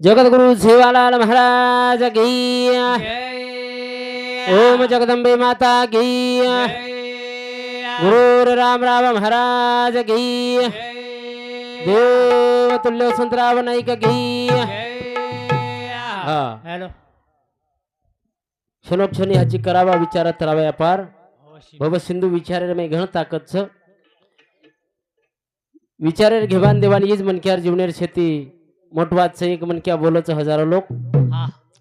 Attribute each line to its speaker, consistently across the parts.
Speaker 1: जगद्गुरु सेवालाल महाराज की ओम जगदंबे माता की गुरु राम राम महाराज की देव तुल्य संतराव नाईक की
Speaker 2: हॅलो
Speaker 1: क्षणोक्षणी हाची करावा विचारात रावा व्यापार भव सिंधू विचारे मे घण ताकद छ विचारे घेवान देवान हीच मनक्यार जीवनेर शेती मोठवाच एक मनक्या बोलच हजारो लोक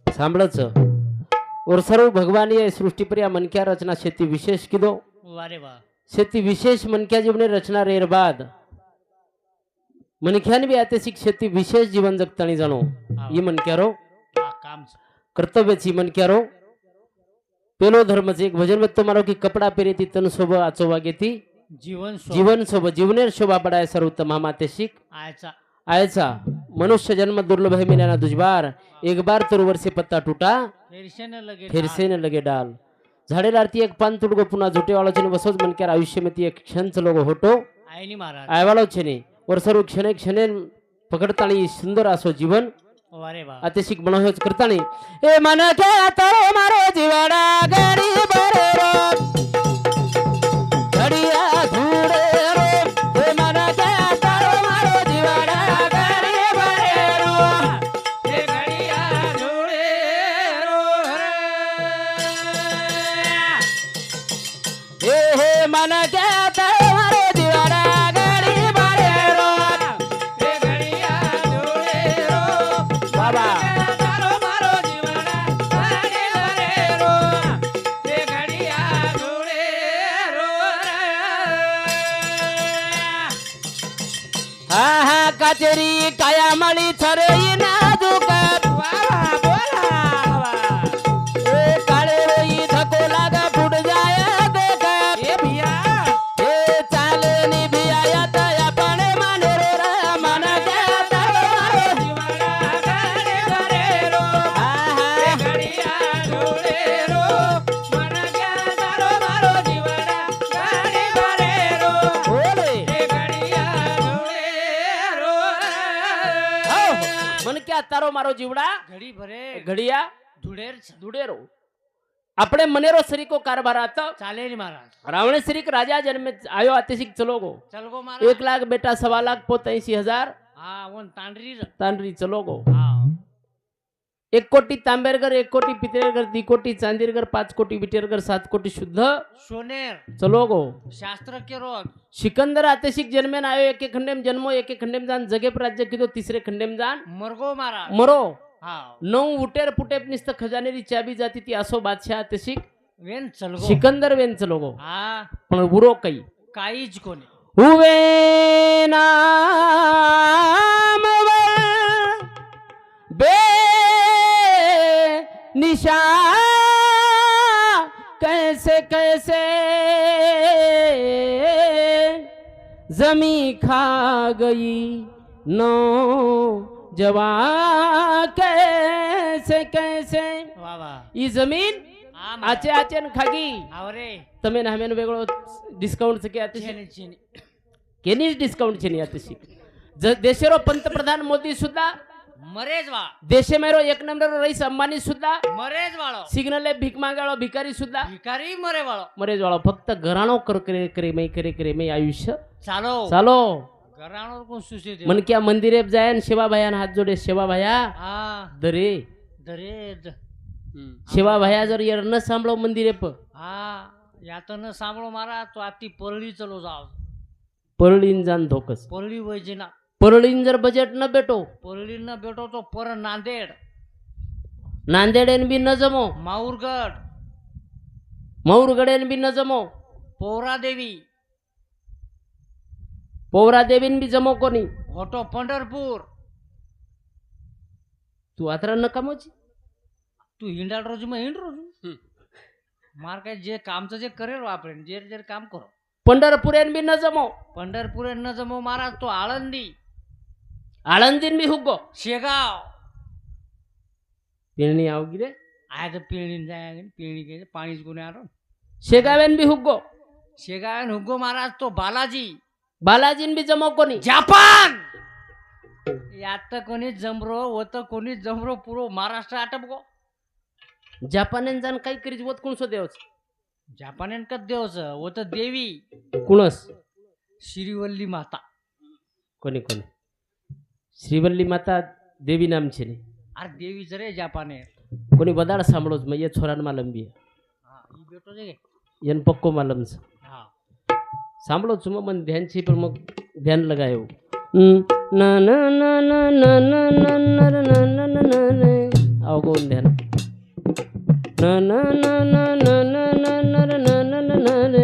Speaker 1: सांभळच और सर्व भगवान ये सृष्टि पर या मनक्या रचना शेती विशेष किदो
Speaker 2: वारे वा
Speaker 1: शेती विशेष मनक्या जीवने रचना रेर बाद मनक्यान भी ऐतिहासिक शेती विशेष जीवन जगतानी जाणो ये मनक्यारो
Speaker 2: काम
Speaker 1: कर्तव्यची मनक्यारो पेलो धर्म एक भजन में तो मारो की कपड़ा पेरे ती तन शोभा आचोवा घेती जीवन शोभा जीवनेर शोभा पडाय सर्वोत्तम मातेशिक
Speaker 2: आयचा
Speaker 1: आयचा मनुष्य जन्म दुर्लभ है मिलाना दुजबार एक बार तुर वर्षे पत्ता टूटा फिर से न लगे डाल झाडे लारती एक पान तुडगो पुन्हा झुटे वाळो छे बसोज मनक्यार आयुष्य में ती एक क्षण चलोगो होटो
Speaker 2: आयनी महाराज
Speaker 1: आयवाळो छे और सर्व क्षणे क्षणे पकडताणी सुंदर असो जीवन
Speaker 2: वारे वा
Speaker 1: अतिशिक मनोहज करताणी ए मन के तारो मारो जीवना गरीब रे रो घडिया धूड़े रो ए मन के तारो मारो जीवना गरीब रे रो
Speaker 2: हे घडिया धूळे रो
Speaker 1: हे मन के तारो मारो जीवना गरीब रे रो
Speaker 2: हे घडिया धूळे रो
Speaker 1: बाबा
Speaker 2: तारो मारो जीवना घडी रे रो हे घडिया धूळे रो
Speaker 1: हा हा काचेरी काया मळी छरई नाजुका
Speaker 2: वावा बोला
Speaker 1: ए काळे रोई धको लागा फुट जाय देख
Speaker 2: हे भिया
Speaker 1: ए चालनी भिया तया पण माने रे मन के तारो मारो
Speaker 2: जीवना घडी रे रो
Speaker 1: हा
Speaker 2: हे
Speaker 1: हा
Speaker 2: घडिया धूळे रो मन क्या तारो मारो जीवना घडी रे रो
Speaker 1: बोले
Speaker 2: हे घडिया धूळे रो
Speaker 1: हो मन क्या तारो मारो जीवडा
Speaker 2: घडी भरे
Speaker 1: घडिया
Speaker 2: धुडेर
Speaker 1: दुडेरो આપણે મનેરો સરીકો કારભાર હતો
Speaker 2: चालेल महाराज
Speaker 1: રાવણે સરીક રાજા જન્મે આયો અતિશિક ચલો ગો
Speaker 2: चल गो महाराज
Speaker 1: 1 लाख बेटा 1.25 लाख 85,000
Speaker 2: हा वन तांडरी
Speaker 1: तांडरी चलो गो
Speaker 2: हा
Speaker 1: 1 कोटी तांबेरगर 1 कोटी पितळेरगर 2 कोटी चांदीरगर 5 कोटी बिटेरगर 7 कोटी शुद्ध
Speaker 2: सोनेर
Speaker 1: चलो गो
Speaker 2: शास्त्र के रोग
Speaker 1: सिकंदर आतिशिक जन्मेन आयो एक खंडेम जन्मो एक खंडेम जान जगे पर राज्य किदो तीसरे खंडेम जान
Speaker 2: मरगो महाराज
Speaker 1: मरो
Speaker 2: हा
Speaker 1: 9 उटेर पुटेप निस्त खजानेरी चाबी जाती ती असो बादशाह आतिशिक
Speaker 2: वेन चल गो
Speaker 1: सिकंदर वेन चलो गो
Speaker 2: हा
Speaker 1: पण बुरो कई
Speaker 2: काहीच कोणी
Speaker 1: हुवे नाम बे निशा कैसे कैसे जमी खा गई नो जवा कैसे कैसे
Speaker 2: वा वा
Speaker 1: ई जमीन
Speaker 2: हा
Speaker 1: आचे आचे न खागी
Speaker 2: आवरे
Speaker 1: તમે ને હમેન વેગળો ડિસ્કાઉન્ટ છે કે આતી
Speaker 2: छेनी छेनी
Speaker 1: કેની ડિસ્કાઉન્ટ છે ની આતી દેશેરો पंतप्रधान मोदी सुद्धा
Speaker 2: मरेज वा
Speaker 1: देशे मेरो एक नंबर रईस अंबानी सुद्धा
Speaker 2: मरेज वाळो
Speaker 1: सिग्नले भीक मागाळो भिकारी सुद्धा
Speaker 2: भिकारी मरे वाळो
Speaker 1: मरेज वाळो फक्त घराणो करे मै आयुष्य
Speaker 2: चालो
Speaker 1: चालो
Speaker 2: घराणो कोण सुसे देव
Speaker 1: मन क्या मंदिरे जायन सेवा भाया हात जोडे सेवा भाया
Speaker 2: हा
Speaker 1: दरे
Speaker 2: दरे
Speaker 1: सेवा भाया जर यर न सांभळो मंदिरे प
Speaker 2: हा यात न सांभळो मारा तो आती परळी चलो जाव
Speaker 1: परळीन जान धोकस
Speaker 2: परळी वैजना
Speaker 1: परळीन जर बजेट न बेटो
Speaker 2: परळी न भेटो तो पर नांदेड
Speaker 1: नांदेडेन बी न जमो
Speaker 2: माऊरगड
Speaker 1: मौरगडेन बी न जमो
Speaker 2: पोरा देवी
Speaker 1: पोवरा देवीन बी जमो कोणी
Speaker 2: होटो पंढरपूर
Speaker 1: तू आतरा न कामोची
Speaker 2: तू हिंडाल रोज मग हिंड रोज मार काय जे कामचं जे करेल आपण जे जे काम करो
Speaker 1: पंढरपुरेन बी न जमो
Speaker 2: पंढरपूर न जमो महाराज तो आळंदी
Speaker 1: आळंदीन बी हुगो
Speaker 2: शेगाव
Speaker 1: पिळणी आवगी रे
Speaker 2: आय तर पिळणी जाय पिळणी घे पाणीच गुन्हे आलो
Speaker 1: शेगावेन बी हुगो
Speaker 2: शेगाव हुगो महाराज तो बालाजी
Speaker 1: बालाजीन बी जमो कोणी
Speaker 2: जापान यात कोणी जमरो होत कोणी जमरो पुरो महाराष्ट्र आटप गो
Speaker 1: जापानेन जाण काही करीच वत कोण सो देवच
Speaker 2: जापानेन कद देवच होत देवी
Speaker 1: कुणस
Speaker 2: श्रीवल्ली माता
Speaker 1: कोणी कोणी श्रीवल्ली माता देवी नाम છે ને
Speaker 2: अरे देवी जरे जापाने
Speaker 1: કોની બદાડ સાંભળો જ મેં એ છોરાન માં લંબી
Speaker 2: હા ઈ બેટો છે
Speaker 1: એને પક્કો માલમ છે
Speaker 2: હા
Speaker 1: સાંભળો છું મને ધ્યાન છે પણ મગ ધ્યાન લગાયો ના ના ના ના ના ના ના ના ના ના ના ના આવો કોણ ધ્યાન ના ના ના ના ના ના ના ના ના ના ના ના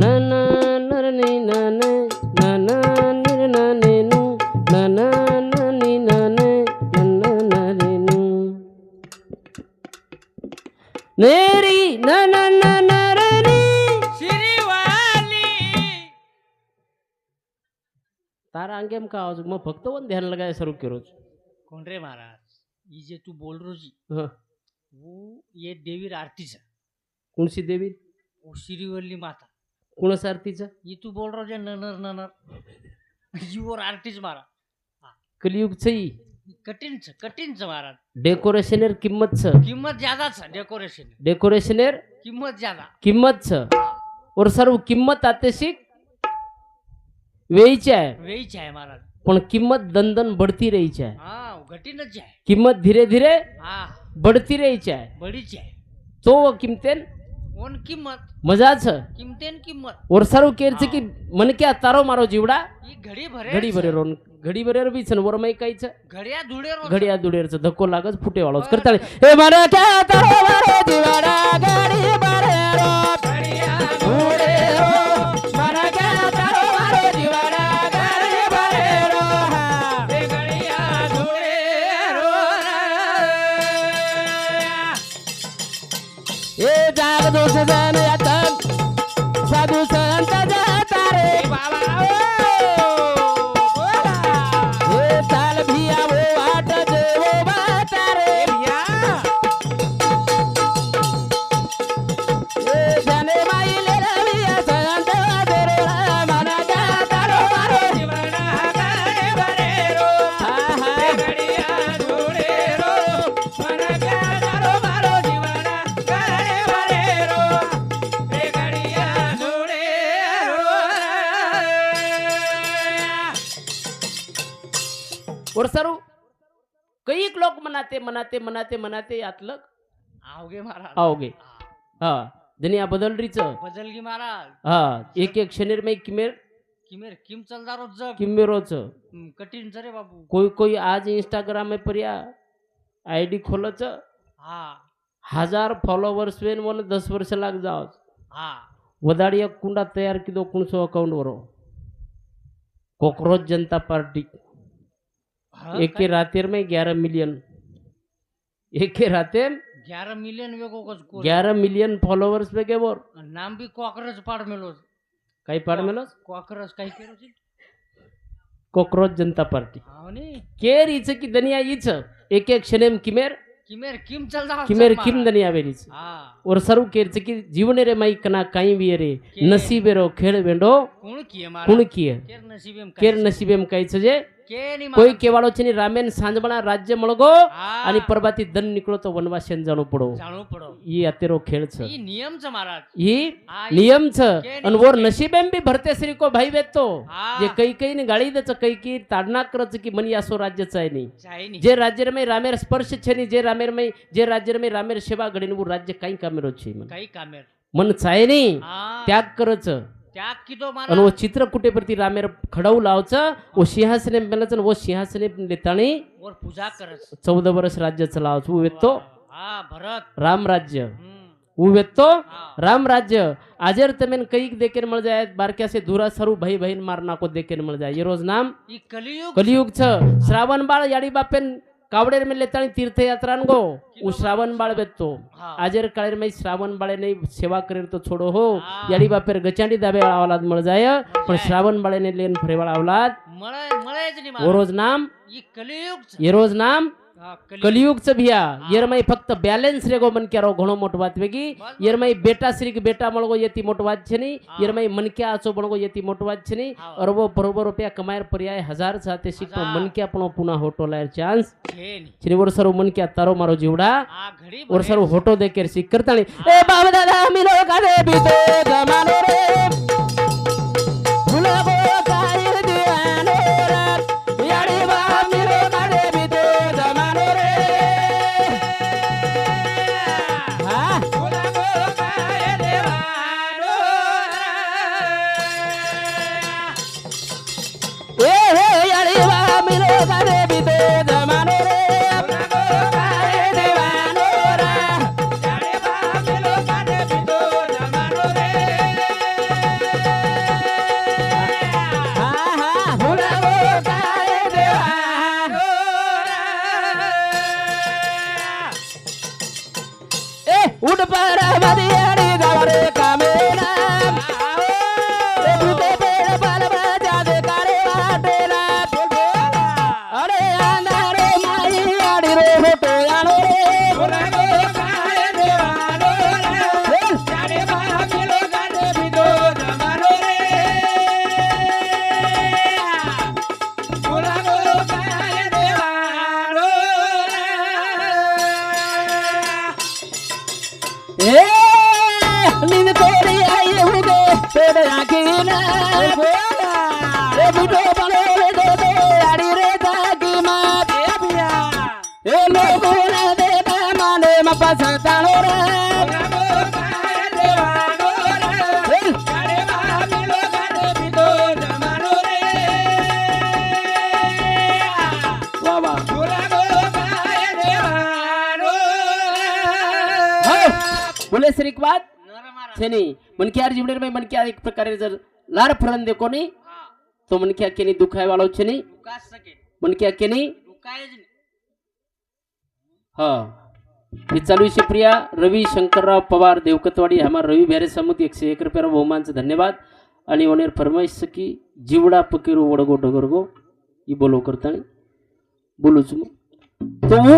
Speaker 1: ના ના ના ના ની ના ને ના ના ની ના ને નું ના ના ના ની ના ને ના ના ને નું नेरी ना ना ना ना रे नी
Speaker 2: श्रीवाली
Speaker 1: तारा अंगेम का आवाज मग फक्त वन ध्यान लगाय सुरू केलो
Speaker 2: कोण रे महाराज ये जे तू बोल रोजी
Speaker 1: हां
Speaker 2: वो ये देवी आरतीचा
Speaker 1: कोणसी देवी
Speaker 2: वो श्रीवल्ली माता
Speaker 1: कोणस आरतीचा
Speaker 2: ये तू बोल रोजे ननर ननर युवर आरतीच मारा
Speaker 1: कलियुग छै
Speaker 2: कठीणच महाराज
Speaker 1: डेकोरेशनर किंमत छ
Speaker 2: किंमत ज्यादा छ डेकोरेशन
Speaker 1: डेकोरेशनर
Speaker 2: किंमत ज्यादा
Speaker 1: किंमत छ और सर्व किंमत आतेशिक वेईची आहे
Speaker 2: वेईच आहे महाराज
Speaker 1: पण किंमत दंदन बढ़ती रही છે
Speaker 2: हा घटीनच आहे
Speaker 1: किंमत धीरे धीरे
Speaker 2: हा
Speaker 1: बढ़ती रही છે
Speaker 2: बडीच आहे
Speaker 1: तो किंमतेन
Speaker 2: कोण किंमत
Speaker 1: मजा छ
Speaker 2: किंमतेन किंमत
Speaker 1: और सर्व केरचे की मन क्या तारो मारो जीवडा
Speaker 2: ही घडी भरे
Speaker 1: घडी भरे रोन घडी भरेर बी छन वर मै काईच
Speaker 2: घड्या धुडे
Speaker 1: घडिया दुडेरच धक्को लागच फुटे वाळोच करताळे हे मला क्या तारो मारो जीवडा घडी भरे रो
Speaker 2: घडिया
Speaker 1: धुडे रो मला क्या तारो मारो जीवडा घडी भरे रो
Speaker 2: रे घडिया धुडे रो
Speaker 1: ए जाग दोष जन यातन साधू संत जाता रे
Speaker 2: बाबा
Speaker 1: हे चाल भिया वो वाट देवो बाता रे
Speaker 2: या
Speaker 1: ए जाने माई ले रविया संत देरो मना जाता रो मारो
Speaker 2: जीवना घडे भरे रो
Speaker 1: हा हा
Speaker 2: रे घडिया धुडे रो मन गारो मारो जीवना घडे भरे रो रे घडिया धुडे रो
Speaker 1: और सरू कईक लोक मनाते मनाते मनाते मनाते यातलं
Speaker 2: आवगे महाराज
Speaker 1: आओगे हा दुनिया बदलरीच
Speaker 2: बदलगी महाराज
Speaker 1: हा एक एक शनीर में किमेर
Speaker 2: किमेर किम चलदारो जग
Speaker 1: किमेरोच
Speaker 2: कठीण रे बाबू
Speaker 1: कोई कोई आज इंस्टाग्राम में पर्या आईडी खोलच
Speaker 2: हा
Speaker 1: 1000 फॉलोवर्स वेन वन 10 वर्ष लाग जाओ
Speaker 2: हा
Speaker 1: वदाड़ी एक कुंडा तैयार की दो कुणसो अकाउंट वरो कॉकरोच जनता पार्टी एक के रातेर में 11 मिलियन एक के राते
Speaker 2: 11 मिलियन वेगो को
Speaker 1: 11 मिलियन फॉलोवर्स पे गेवर
Speaker 2: नाम भी कॉकरोच पाड मेलो
Speaker 1: काही पाड मेलोस
Speaker 2: कॉकरोच काही केलो छी
Speaker 1: कॉकरोच जनता पार्टी
Speaker 2: हाव नी
Speaker 1: केर इच की दुनिया इच एक एक शनेम किमेर
Speaker 2: किमेर किम चलदा
Speaker 1: किमेर किम दुनिया वेरीच
Speaker 2: हा
Speaker 1: और सर्व केरच की जीवन रे माई कना काई भी रे नसीबे रो खेळ वेंडो
Speaker 2: कोण किए मारा
Speaker 1: कुण किए
Speaker 2: केर नसीबेम
Speaker 1: केर नसीबेम काईच जे
Speaker 2: के नी
Speaker 1: કોઈ કેવાળો છે ની રામેન સાંજબણા રાજ્ય મળગો
Speaker 2: હા
Speaker 1: અને પરબાથી દન નીકળો તો વનવાસેન જાણો પડો
Speaker 2: જાણો પડો
Speaker 1: ઈ અત્યારો ખેલ છે
Speaker 2: ઈ નિયમ છે महाराज
Speaker 1: ઈ
Speaker 2: હા
Speaker 1: નિયમ છે
Speaker 2: કે
Speaker 1: અને વોર નસીબેમ બી ભરતે શ્રી को भाई वेतो
Speaker 2: हा
Speaker 1: जे कई कई ने गाळी देच कई कई ताडना करच की मनी असो राज्य चाय नहीं
Speaker 2: चाही नी
Speaker 1: जे राज्य में रामेर स्पर्श छे नी जे रामेर में जे राज्य में रामेर सेवा घडीने वो राज्य काई कामेरो छे मन
Speaker 2: काही कामेर
Speaker 1: मन चाय नहीं
Speaker 2: हा
Speaker 1: त्याग करच
Speaker 2: त्याग कीधो
Speaker 1: અને
Speaker 2: महाराज
Speaker 1: वो चित्र कुटे प्रति रामेर खडाऊ लावच वो सिंहासने मेलच वो सिंहासने लेताणी
Speaker 2: और पूजा करस
Speaker 1: 14 वर्ष राज्य चलावच वो वेतो
Speaker 2: हा भरत
Speaker 1: राम राज्य
Speaker 2: हम्म
Speaker 1: वो वेतो
Speaker 2: हा
Speaker 1: राम राज्य आजर तमेन कई देखेन मिल जाए बारक्या से धुरा सरू भाई बहन मारना को देखेन मिल जाए ये रोज नाम
Speaker 2: ई कलियुग
Speaker 1: कलियुग छ श्रावण बाळ याडी बापेन कावडेर में लेताणी तीर्थ यात्रान गो वो श्रावण बाळ बेतो
Speaker 2: हा
Speaker 1: आजर काळेर में श्रावण बाळे नहीं सेवा करेर तो छोड़ो हो
Speaker 2: हा.
Speaker 1: याडी बापेर गचांडी दाबे औलाद मिल जाए पण श्रावण बाळे ने लेन फरेवाळ औलाद
Speaker 2: मळे मळेच नी
Speaker 1: वो
Speaker 2: महाराज
Speaker 1: रोज नाम
Speaker 2: ई कलियुग छ
Speaker 1: ये रोज नाम कलियुगचं भिया येरमाई फक्त बॅलेन्स रेगो मनक्यारो घणो मोठो વાત વેગી येरमाई बेटा श्री के बेटा મળગો येती મોટો વાત છે ની येरमाई मनक्या आचो મળગો येती મોટો વાત છે ની અરબો બરોબર રૂપિયા કમાયર પર્યાય હજાર સાથે શીખતો मनक्या પણ પુના હોટો લાયર ચાન્સ છે ની વર્ષરો मनक्या તારો મારો જીવડા વર્ષરો હોટો દેકેર શીખ કરતાણી એ બાપ દાદા મિલો કાદે બીતો જમાનો રે ભૂલો ગો કાય દિયાનો રે યાડી બા મિલો કાદે બીતો જમાનો રે હા એ હે યાડી બા મિલો કાદે બીતો જમાનો રે ઉડ પર વરિયાળી દવરે કામેના એ ભૂતે પેડ પાલ બજા દે કારે વાટેલા અરે આંધારે માઈ આડી રે હોટો આનો રે ઓરાગો કાય દેવાનો રે જાડે બા મિલો ગાડે બીજો જમાનો રે ઓરાગો કાય દેવાનો ए नींद तोरी आई हुगे तेरे आंखी ना ए बुढ़ो बनो रे दो दो आड़ी रे दागी मात ए बिया ए लोगो ना दे माने मपा सतानो रे बोले सर एक बात छेनी मनक्यार जीवनेर में मनक्या एक प्रकारे जर लार फरन देखो नहीं तो मनक्या केनी दुखाय वालो छे नहीं मनक्या केनी हाँ हे चालू आहे प्रिया रवी शंकरराव पवार देवकतवाडी हमारा रवी भेरे समुद्र 101 रुपया बहुमानचं धन्यवाद आणि ओनेर फरमाइश की जीवडा पकेरू वडगो डगरगो ई बोलो करतानी बोलू छु तो वो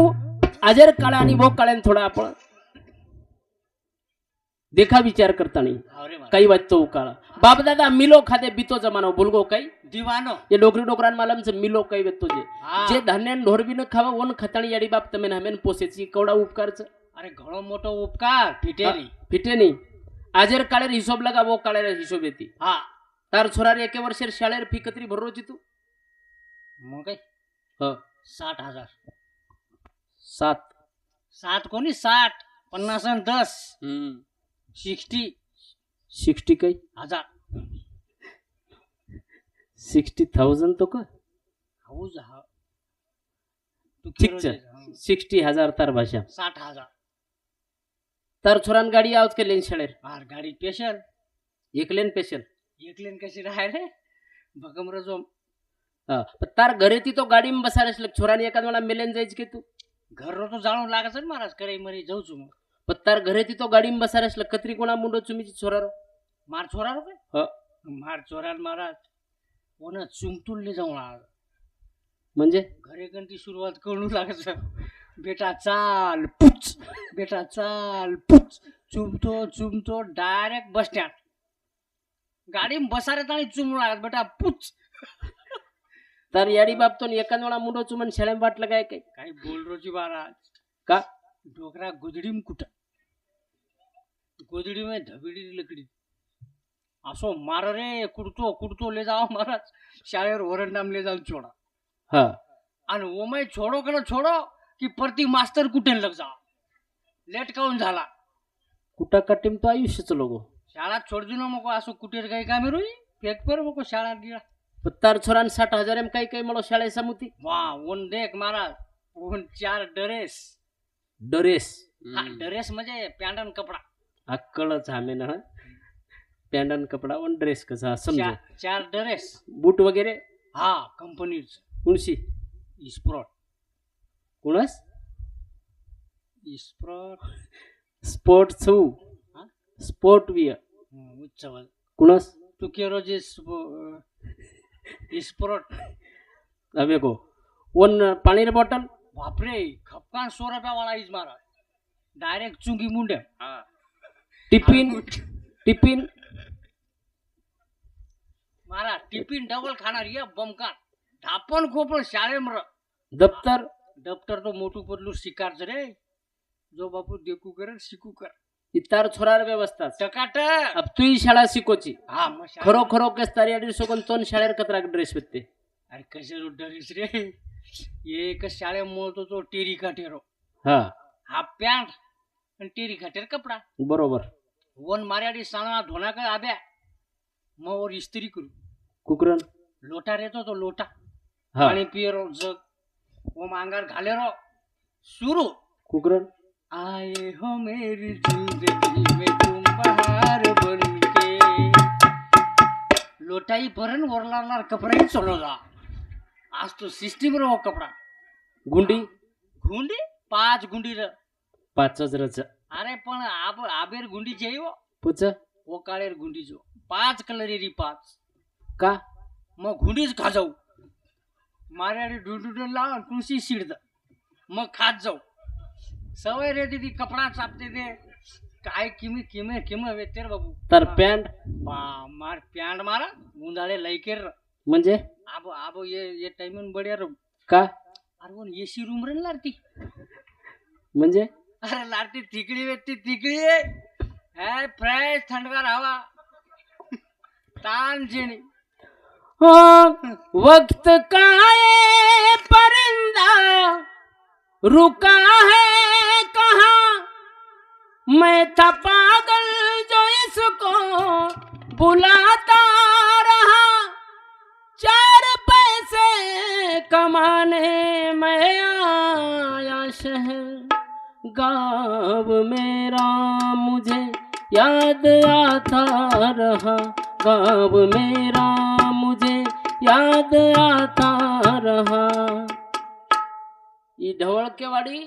Speaker 1: आजर काळा आणि वो काळ्यान थोडा आपण देखा विचार करता नहीं कई बात तो काळा बाप दादा मिलो खादे बीतो जमानो बोलगो कई दीवानो ये डोकरी डोकरान मालम से मिलो कई वेतो जे धान्यान ढोरबी न खावा ओन खताणी याडी बाप तमे हमेन पोसेची कवडा उपकार छ अरे घणो मोटो उपकार फिटे नहीं आजर काळेर हिशोब लगा वो काळेर हिशोब येती हा तार छोरार एके वर्षेर शाळेर फी कतरी भररोची तू मग काय ह 60,000 7 कोणी 60 50 आणि 10 60 कई 60,000 तो का ठीक है 60,000 तार भाषा 60,000 तार छोरान गाडी आवत के लेन शाळेर आर गाडी स्पेशल एक लेन कशी राहिले भगमर जो तार घरे ती तो गाडी में बसारेस लग छोरानी एखाद मला मेलेन जायच के तू घर तो जाणू लागत महाराज करे मरी जाऊ छु पत्तार घरे ती तो गाडी में बसारेस लग कतरी कोणा मुंडो चुमीची छोरारो मार छोरारो काय मार छोरान महाराज ओन चुमटुल्ले जाऊ लाग म्हणजे घरे गंती सुरुवात करू लागत बेटा चाल पुच चुमतो डायरेक्ट बस स्टँड गाडी में बसारे ताणी चुमू लागत बेटा पुच तर याडी बाप तो एकान वेळा मुंडो चुमन शेळेम वाटलं काय काय बोल रोजी महाराज का डोकरा गुजडी में कुटा गोदड़ी में धबीड़ी लकड़ी असो मार रे कुड़तो ले जाओ महाराज शाळेवर वरंडाम ले जाऊन छोड़ा हाँ आणि ओमाय छोड़ो कि प्रति मास्तर कुटेन लग जाओ लेट काऊन झाला कुटा कटीम तो आयुष्यच लोगो शाळा छोड़ दिनो मको असो कुटेर काही कामे रोई फेक पर मको शाळा गिळा पत्तार छोरान 60,000 एम काही मला शाळे समुती वाह ओन देख महाराज ओन 4 ड्रेस हाँ ड्रेस म्हणजे पॅन्टन कपडा अक्कळच हमें ना पॅन्टन कपडा वन ड्रेस कसा समजा 4 ड्रेस बूट वगैरे हा कंपनीच कोणशी इस्प्रोट कोणस इस्प्रोट स्पोर्ट छू स्पोर्ट वियर उच्चवल कोणस तू केरोजे इस्प्रोट अबे को वन पानी रे बॉटल
Speaker 2: बापरे खपकान 100 रुपया वाला इज महाराज डायरेक्ट चुंगी मुंड
Speaker 1: tiffin tiffin
Speaker 2: Maharaj tiffin double खाणार ये बमकान ढापण खोपण शाळेमर
Speaker 1: दप्तर
Speaker 2: दफ्तर तो मोटू पतलू शिकारच रे जो बापू देखू कर शिकू कर
Speaker 1: इतार छोरार व्यवस्था
Speaker 2: टकाट
Speaker 1: अब तुही शाळा शिकोची
Speaker 2: हा मग शाळे-
Speaker 1: खरो खरो केस तारी आडी सोकन तोन शाळेर कतरा ड्रेस भेटते
Speaker 2: अरे कसे डरीस रे एक शाळे मोळतो तो टेरी काटेरो
Speaker 1: हा
Speaker 2: हाफ पॅन्ट आणि टेरी काटेर कपडा
Speaker 1: बरोबर
Speaker 2: वन मार्याडी साणा धोना का आब्या मग वर इस्त्री करू
Speaker 1: कुकरन
Speaker 2: लोटा रेतो तो लोटा
Speaker 1: हा
Speaker 2: पाणी पियरो जग वो मांगार घाले रो सुरू
Speaker 1: कुकरन
Speaker 2: आए हो मेरी जिंदगी में तुम बहार बनके लोटाई भरन वरलार कपडाही चढवला आज तो सिस्टीम रो कपडा
Speaker 1: गुंडी
Speaker 2: गुंडी 5 गुंडी र
Speaker 1: 5 रच
Speaker 2: अरे पण आबेर गुंडी जेव
Speaker 1: पुच
Speaker 2: ओ काळेर गुंडी जो 5 कलर री 5
Speaker 1: का
Speaker 2: मग गुंडीच खा जाऊ मार्याडी डुडुडून लाव तुळशी शिडद मग खात जाऊ सवय रे ती कपडा चापते ते काय किमी किमे किम वेतेर बाबू
Speaker 1: तर पॅन्ट
Speaker 2: मार प्यांड मारा उंदाळे लयकेर
Speaker 1: म्हणजे
Speaker 2: आबो आबो ये टाइमन बढिया
Speaker 1: का
Speaker 2: अरे वन एसी रूम रे लारती
Speaker 1: म्हणजे
Speaker 2: अरे लारती तिकडी वेती तिकडी है फ्रेश थंडगार हवा तान जेणी
Speaker 1: वक्त का ये परिंदा रुका है कहाँ मैं था पागल जो इसको बुलाता रहा 4 पैसे कमाने मैं आया शहर गाँव मेरा मुझे याद आता रहा गाँव मेरा मुझे याद आता रहा ई ढवळ के वाडी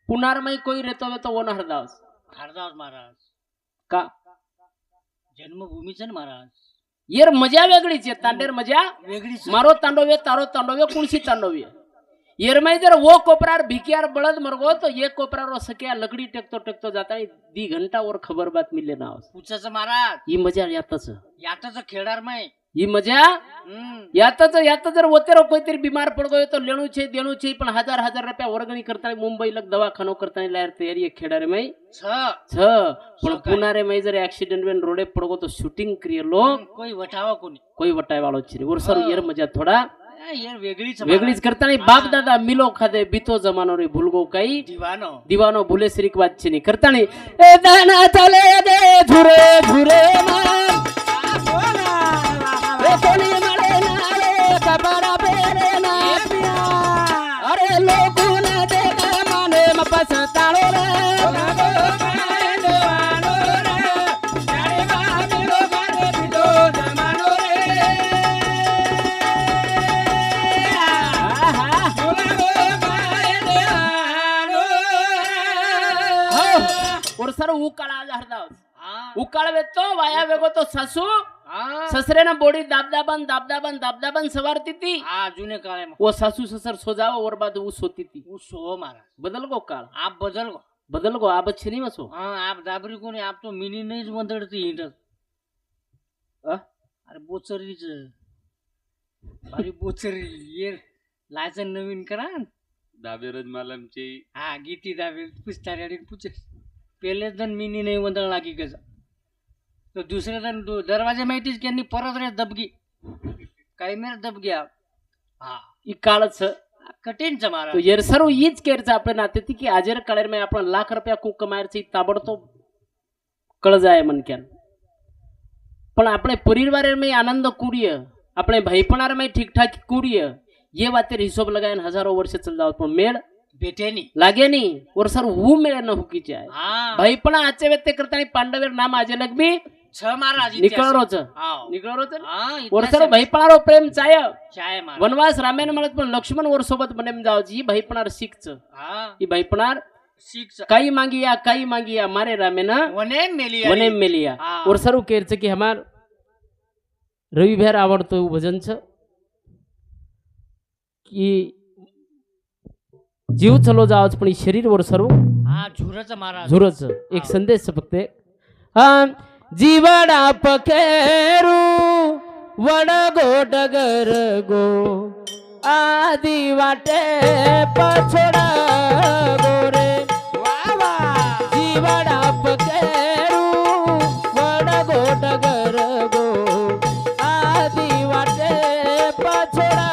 Speaker 1: पुनार में कोई रहतो वे तो वन हरदास
Speaker 2: महाराज
Speaker 1: का
Speaker 2: जन्मभूमीच ना महाराज
Speaker 1: येर मजा वेगळीच आहे तांडेर मजा
Speaker 2: वेगळीच
Speaker 1: मारो तांडवे तारो तांडवे कुणसी तांडवे येर में जर वो कोपरार भिकियार बळद मरगो तो ये कोपरार रो सकिया लकड़ी टेकतो टेकतो जाता 2 घंटा और खबर बात मिले ना
Speaker 2: पुचच महाराज
Speaker 1: ही मजा यातच
Speaker 2: यातच खेळणार मै
Speaker 1: ही मजा यातच जर वतेरो कोईतरी बीमार पड़ गयो तो लेणू छे देणू छे पण 1000 रुपया वर्गणी करता मुंबई लग दवाखानो करता लायर तयारी एक खेडारे में छ पण पुनारे में जर एक्सीडेंट में रोडे पड़गो तो शूटिंग करियलो
Speaker 2: कोई वटावा
Speaker 1: कोई वटाय वाळो छे और सर येर मजा थोडा
Speaker 2: यार
Speaker 1: वेगळीच करता नाही बाप दादा मिलो खादे बीतो जमानो रे भूलगो काही दीवानो भूले श्री की बात छे करता नहीं ए दाना चले दे धुरे धुरे कोणी मळे नाळे कबरा बेरे ना अरे लोगों ने देखा माने मपस ताळो रे और सर उकाळा हरदास उकाळ वेतो वाया वेगो तो सासू ससरे ना बोडी दाबदाबन सवारती थी
Speaker 2: जुने काळे
Speaker 1: वो सासू ससर सो जाओ और बाद वो सोती थी
Speaker 2: वो सो महाराज
Speaker 1: बदल गो काळ
Speaker 2: आप बदल गो
Speaker 1: आप अच्छे नहीं मसो
Speaker 2: हाँ आप दाबरी कोणी आप तो मिनी नहीं मंदड़ती हिंडत अरे बोचरीच बारी बोचरी ये लायसन नवीन करा
Speaker 3: दाबेरज मालमची
Speaker 2: हा गीती दाबे पुस्तारी पुचे पहिले जण मिनी नाही मंदळ लागी कसा तो दुसरे जण दरवाजे माहितीच त्यांनी परत रे दबगी काही मेर दबगी हा
Speaker 1: ई काळच
Speaker 2: कठीणच मारा
Speaker 1: तो येर सर ईच केरचा आपण नाते ती की आजर कळेर में आपण लाख रुपया कू कमायची ताबडतोब कळ जाय मनक्यान पण આપણે પરિવાર में आनंद कूरिय આપણે ભાઈપણાર में ठीक ठाक कूरिय ये बातेर हिसाब लगायन हजारों वर्ष चल जाओ पण मेळ
Speaker 2: भेटे नहीं
Speaker 1: लागे नहीं और सर वो मेळ न हुकीचे आहे
Speaker 2: हाँ
Speaker 1: भाईपणा आचे व्यक्ती करताना पांडवेर नाम आजे लगबी
Speaker 2: छ महाराज
Speaker 1: निकळरोच
Speaker 2: हाँ
Speaker 1: निकळरोच
Speaker 2: हाँ
Speaker 1: और सर भाईपणारो प्रेम चाय
Speaker 2: चाय महाराज
Speaker 1: वनवास रामायण म्हणत पण लक्ष्मण वर सोबत बनेम जावची भाईपणार शिकच
Speaker 2: हाँ
Speaker 1: ही भाईपणार
Speaker 2: शिक्ष
Speaker 1: काही मांगिया मारे रामेना
Speaker 2: वने मेलिया
Speaker 1: वने मेलिया
Speaker 2: हाँ।
Speaker 1: और सर केरच की हमार रवि भैर आवडतो भजन छ की जीव चलो जावच पण शरीर वर सर्व
Speaker 2: हा झुरच महाराज
Speaker 1: झुरच एक संदेश फक्त जीवडा पकेरू वड गो डगर गो आदि वाटे पछोडा गो रे जीवडा पकेरू वड गो डगर गो आदि वाटे पछोडा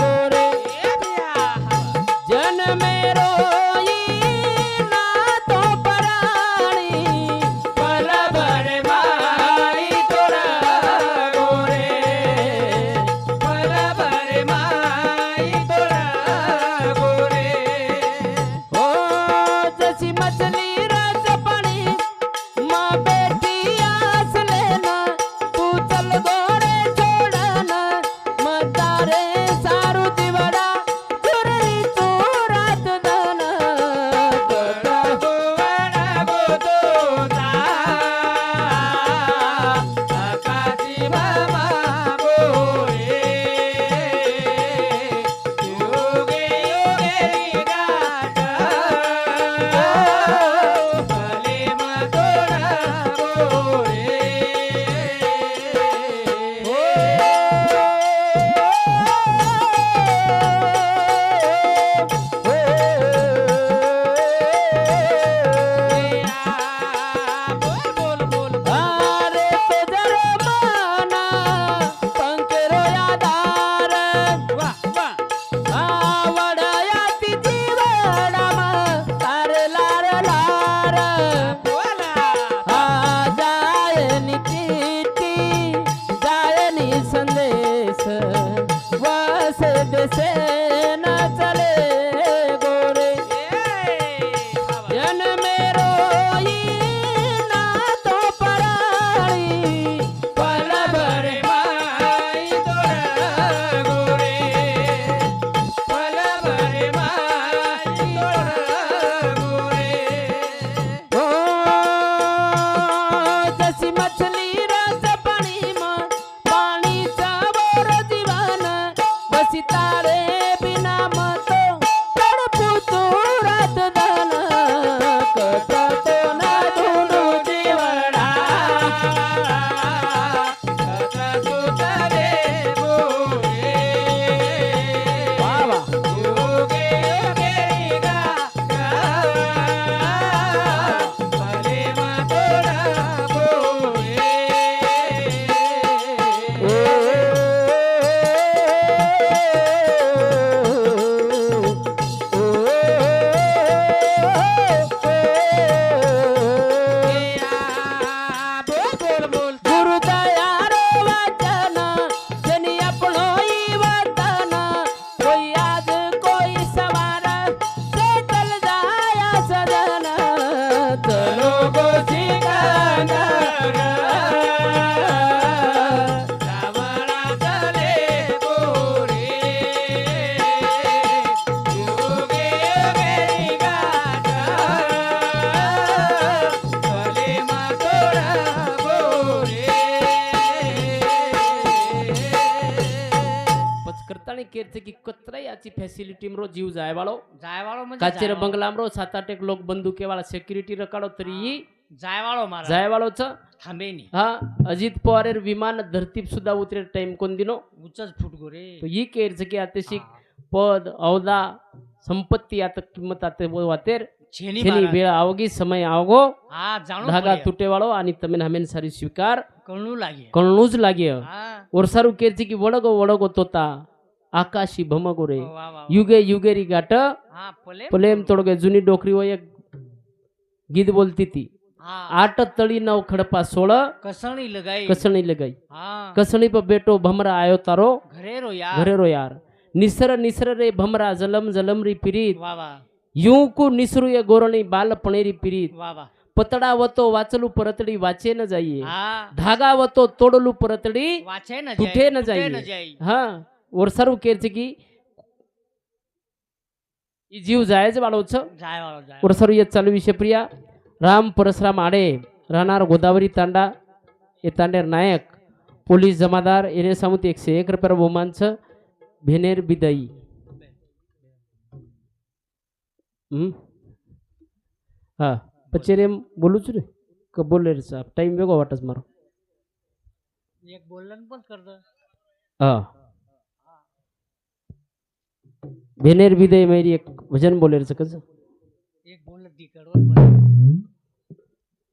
Speaker 1: गो रे जन मेरो ना तो पराणी पलभर माई तोरा गोरे पलभर माई तोरा गोरे हो जशी मछली रस पाणी माँ बेटी आस लेना तू चल गोरे छोड़ना मतारे सारू दिवड़ा चुररी चुरात दना गोदा गोवड़ा गोदोदा आकाशी मामा बोरे योगे योगे गाटा भले मधुरा बोरे संदेश वस देसे न चले गोरे जन मेरो ना तो पराणी पलभर माई तोरा गोरे पलभर माई तोरा गोरे ओ जशी मछली रस पाणी पाणी चावर जीवन बसी तारे बिना मतो तडपू तू रात धन कटतो ना धुंडू जीवडा कटतो तरे बोरे बाबा योगे योगे गा भले मातोरा बोरे गुरु दयारो वचन जनी अपनो ही वतन कोई आज कोई सवार से चल जाया सजन चलो गो सिकंदर रावणा चले गोरे योगे योगे गाटा भले मातोरा बोरे पचकर्ताणी केरचे की कतरा याची फॅसिलिटी मरो जीव जायवाळो
Speaker 2: जायवाळो म्हणजे
Speaker 1: काचेर
Speaker 2: जायवाळो.
Speaker 1: बंगलामरो 7-8 एक लोक बंदुकेवाळा सेक्युरिटी रकाडो तरी
Speaker 2: जायवाळो महाराज
Speaker 1: जायवाळोच
Speaker 2: थांबेनी
Speaker 1: हा अजित पवारेर विमान धरतीप सुद्धा उतरे टाइम कोण दिनो
Speaker 2: उचच फुट गोरे
Speaker 1: तो ही केरच की आतशिक पद औदा संपत्ती आता किंमत आता वातेर
Speaker 2: छेनी
Speaker 1: छेनी
Speaker 2: महाराज.
Speaker 1: वेळ आवगी समय आवगो
Speaker 2: हा जाणो
Speaker 1: धागा
Speaker 2: पड्या.
Speaker 1: तुटेवाळो आणि तमेन हमेन सारी स्वीकार
Speaker 2: कळणू लागे
Speaker 1: कळणूच लागे
Speaker 2: हा
Speaker 1: वर्षारू केरची की वडगो तोता आकाशी भमगो रे
Speaker 2: वा, वा, वा.
Speaker 1: युगे युगेरी गाट
Speaker 2: हा पले
Speaker 1: प्लेम तोडगे जुनी डोकरी व एक गीत बोलती ती
Speaker 2: हा
Speaker 1: 8 तळी 9 खडपा 16
Speaker 2: कसणी लगाई
Speaker 1: कसणी लगाई
Speaker 2: हा
Speaker 1: कसणी पर बेटो भमरा आयो तारो
Speaker 2: घरे रो यार
Speaker 1: घरे रो यार निसर निसर रे भमरा जलम जलम री पिरीत
Speaker 2: वा वा
Speaker 1: यूं को निसरू ये गोरणी बाल पणेरी पिरीत
Speaker 2: वा वा
Speaker 1: पतडा वतो वाचलू परतडी वाचे न जाईये
Speaker 2: हा
Speaker 1: धागा वतो तोडलू परतडी
Speaker 2: वाचे न
Speaker 1: तुटे न
Speaker 2: जाई
Speaker 1: जाईये हा वर्षारू केरचे की ई जीव जायचं बाळोच
Speaker 2: जाय वाळो जाय
Speaker 1: वर्षारू येत चालू विषय प्रिया राम परसराम आडे राहणार गोदावरी तांडा हे तांडेर नायक पोलीस जमादार येणे सामुती 101 रुपये बहुमानचं भेनेर बिदाई હા પછી એમ બોલું છું ને કે બોલે રે સાહેબ ટાઈમ વેગો વાટસ મારો
Speaker 2: એક બોલન પણ કર દે
Speaker 1: હા બેનેર વિદય મારી એક ભજન બોલે છે કસ
Speaker 2: એક બોલ દી કરવો પડે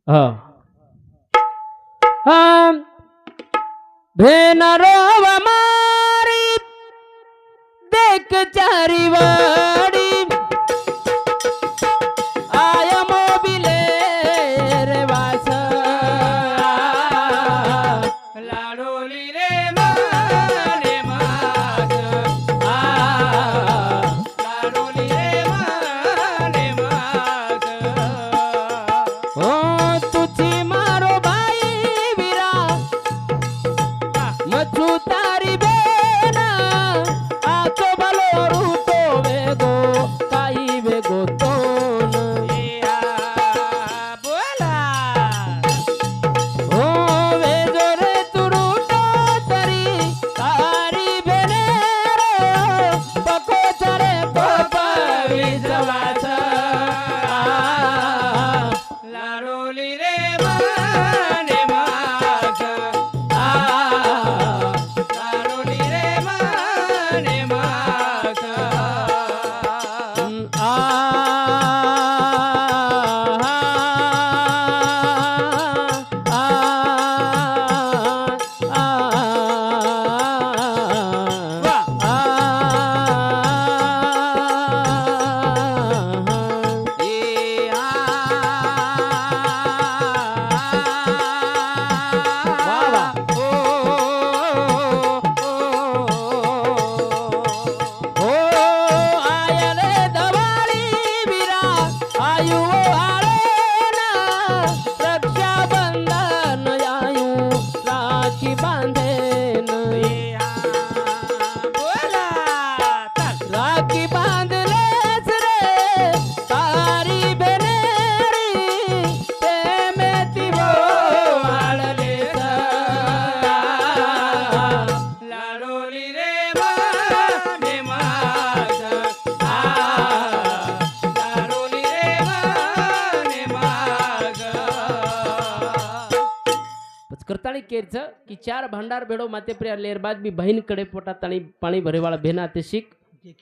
Speaker 1: હા હા ભેનરો મારી દેખ ચારી વાડી આય મોબિલે રે વાસ લાડોલી રે માને માસ લાડોલી રે માને માસ ઓ તુછી મારો ભાઈ વીરા મચ્છુ તારી બેના આ તો ભલો રૂટો વેગો કાઈ વેગો તો ઓ વેજો રે તુરુટો તરી તારી બેને પકો ચરે પપવી જવાસ લાડોલી રે માને માસ લાડોલી રે માને માસ राखी बांधलेस रे तारी बेनेरी प्रेमेती वो वाळलेस लाडोली रे माने मास लाडोली रे माने मास करताळी केरच की चार भांडार भेडो माते प्रिया लेर बाद बी बहीन कडे पोटा ताणी पाणी भरेवाळा भेना ते शिक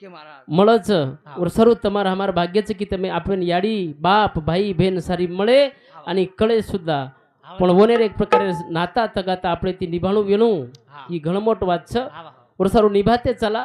Speaker 2: કે મારા
Speaker 1: મળે છે ઓર સરું તમારા અમારા ભાગ્ય છે કે તમે આપણને યાડી બાપ ભાઈ બહેન સારી મળે અને કળે સુદ્धा પણ વનેર એક પ્રકારે નાતા તગાતા આપણે તી નિભાણું વેણું ઈ ઘણો મોટો વાત છે ઓર સરું નિભાતે ચલા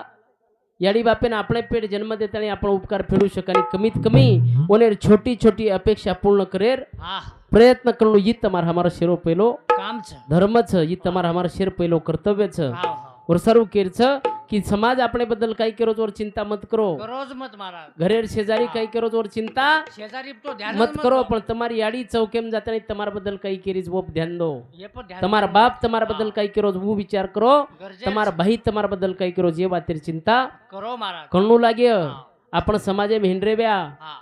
Speaker 1: याडी बापेने આપણે પેટ જન્મ દેતાની આપણો ઉપકાર ફેરવી શકાય કમીત કમી ઓનેર छोटी छोटी अपेक्षा पूर्ण करेर
Speaker 2: હા
Speaker 1: प्रयत्न करणं ही તમારા અમારો શેરો પહેલો
Speaker 2: કામ છે
Speaker 1: धर्म છે ઈ તમારા અમારો શેર પહેલો कर्तव्य છે
Speaker 2: હા હા
Speaker 1: और सर्व केर छ की समाज આપણે बद्दल काही करो और चिंता मत करो
Speaker 2: કરો જ મત મારા
Speaker 1: घरेर शेजारी काही करो और चिंता
Speaker 2: શેજારી તો ધ્યાન
Speaker 1: मत करो पण તમારી याडी चौकेम जाता नहीं તમારા बद्दल काही केरीज वो ध्यान दो
Speaker 2: એ પણ ધ્યાન
Speaker 1: તમારા બાપ તમારા बद्दल काही करो वो विचार करो
Speaker 2: ગરજે
Speaker 1: તમારા ભાઈ તમારા बद्दल काही करो जे वातेर चिंता
Speaker 2: કરો મારા
Speaker 1: करणू लागे आपण समाजे हिंडरेव्या
Speaker 2: હા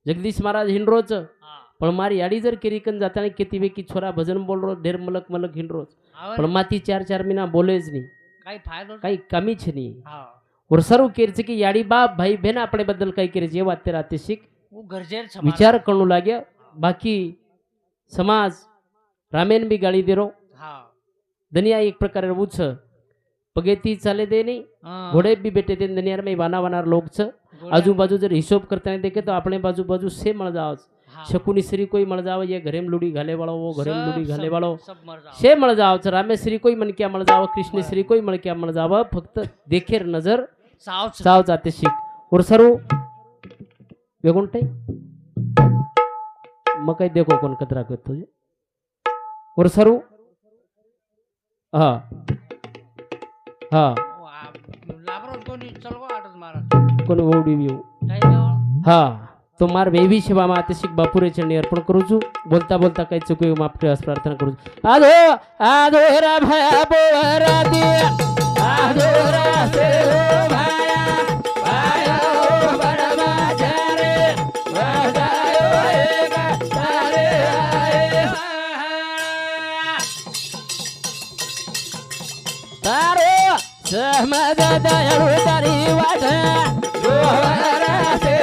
Speaker 1: जगदीश महाराज हिंडरोच
Speaker 2: હા
Speaker 1: पण मारी याडी जर केरीकन जाता नहीं केती वे की छोरा भजन बोल रो ढेर मलक मलक हिंडरोच
Speaker 2: હવે
Speaker 1: पण माती 4-4 महीना बोलेज नहीं
Speaker 2: કઈ ફાયદો
Speaker 1: काही कमी छ नहीं
Speaker 2: હા
Speaker 1: और सर्व केर છે કે याडी बाप भाई बहन આપણે बद्दल काही करे जे वाते राते शिक
Speaker 2: હું ગરજેર છે
Speaker 1: विचार करणू लागे बाकी समाज रामेन बी गाड़ी दे रो
Speaker 2: હા
Speaker 1: दुनिया एक प्रकार એવું છે પગેથી ચાલે દે નહીં
Speaker 2: હા
Speaker 1: ઘોડે બી બેઠે તે દુનિયામાં વાના વાનાર લોક છે આજુબાજુ जर हिशोब करता नहीं देखे तो આપણે बाजू बाजू से मळ जाव
Speaker 2: હા
Speaker 1: શકુની શ્રી કોઈ મળ જાવ ये घरेम लुडी घाले वाળો वो घरेम लुडी घाले वाળો
Speaker 2: સબ મર જાવ
Speaker 1: से मळ जाव रामे श्री कोई मन क्या मळ जाव कृष्ण श्री कोई मळ क्या मळ जाव फक्त देखेर नजर
Speaker 2: સાવ છે
Speaker 1: जाव जाते शिक और सर्व वेगुंटे मग काही देखो कोण कचरा करतो तुझे और सर्व हाँ हाँ
Speaker 2: લાબરો કોની ચલવો આટજ મારા
Speaker 1: कोण ओवडी व्यू
Speaker 2: ટાઈમ લેવો
Speaker 1: हाँ तो मार वेवी सेवा माते शिक बापुरे चरणी अर्पण करू छू बोलता बोलता काही चुकवे माफ करास प्रार्थना करू आधो आधोरा भया बोरा दे आधोरा से भाया भाया ओ बड़वा जारे वादायो एगा तारे आए तारो सहमद दयाळु तारी वाट जोहरा से